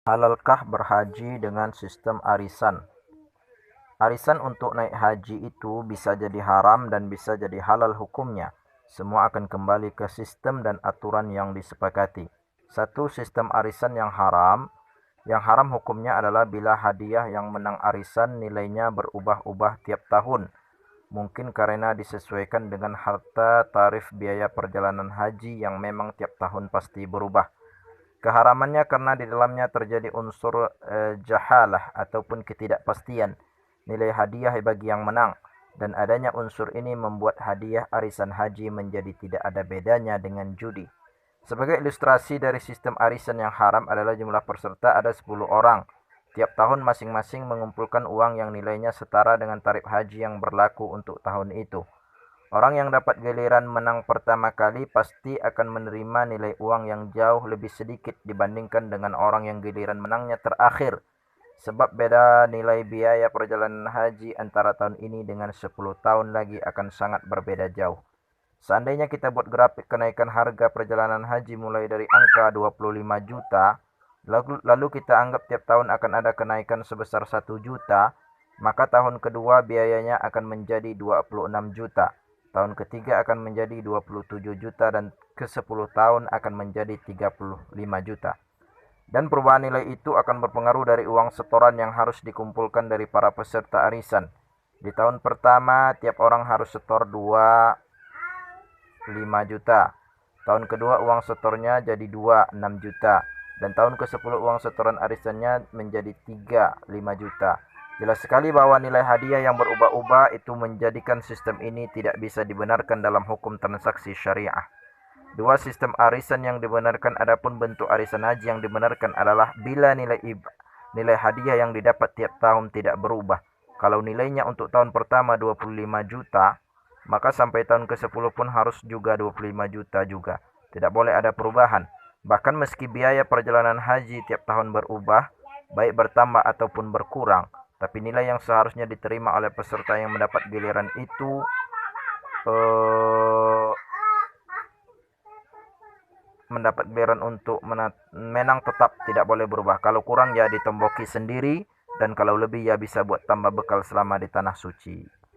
Halalkah berhaji dengan sistem arisan? Arisan untuk naik haji itu bisa jadi haram dan bisa jadi halal hukumnya. Semua akan kembali ke sistem dan aturan yang disepakati. Satu, sistem arisan yang haram. Yang haram hukumnya adalah bila hadiah yang menang arisan nilainya berubah-ubah tiap tahun. Mungkin karena disesuaikan dengan harta tarif biaya perjalanan haji yang memang tiap tahun pasti berubah. Keharamannya karena di dalamnya terjadi unsur jahalah ataupun ketidakpastian nilai hadiah bagi yang menang, dan adanya unsur ini membuat hadiah arisan haji menjadi tidak ada bedanya dengan judi. Sebagai ilustrasi dari sistem arisan yang haram adalah jumlah peserta ada 10 orang. Tiap tahun masing-masing mengumpulkan uang yang nilainya setara dengan tarif haji yang berlaku untuk tahun itu. Orang yang dapat giliran menang pertama kali pasti akan menerima nilai uang yang jauh lebih sedikit dibandingkan dengan orang yang giliran menangnya terakhir. Sebab beda nilai biaya perjalanan haji antara tahun ini dengan 10 tahun lagi akan sangat berbeda jauh. Seandainya kita buat grafik kenaikan harga perjalanan haji mulai dari angka 25 juta, lalu kita anggap tiap tahun akan ada kenaikan sebesar 1 juta, maka tahun kedua biayanya akan menjadi 26 juta. Tahun ketiga akan menjadi 27 juta dan ke-10 tahun akan menjadi 35 juta. Dan perubahan nilai itu akan berpengaruh dari uang setoran yang harus dikumpulkan dari para peserta arisan. Di tahun pertama, tiap orang harus setor 5 juta. Tahun kedua uang setornya jadi 6 juta. Dan tahun ke-10 uang setoran arisannya menjadi 5 juta. Jelas sekali bahwa nilai hadiah yang berubah-ubah itu menjadikan sistem ini tidak bisa dibenarkan dalam hukum transaksi syariah. Dua, sistem arisan yang dibenarkan adapun bentuk arisan haji yang dibenarkan adalah bila nilai hadiah yang didapat tiap tahun tidak berubah. Kalau nilainya untuk tahun pertama 25 juta, maka sampai tahun ke-10 pun harus juga 25 juta juga. Tidak boleh ada perubahan. Bahkan meski biaya perjalanan haji tiap tahun berubah, baik bertambah ataupun berkurang, tapi nilai yang seharusnya diterima oleh peserta yang mendapat giliran itu mendapat giliran untuk menang tetap tidak boleh berubah. Kalau kurang ya ditomboki sendiri, dan kalau lebih ya bisa buat tambah bekal selama di tanah suci.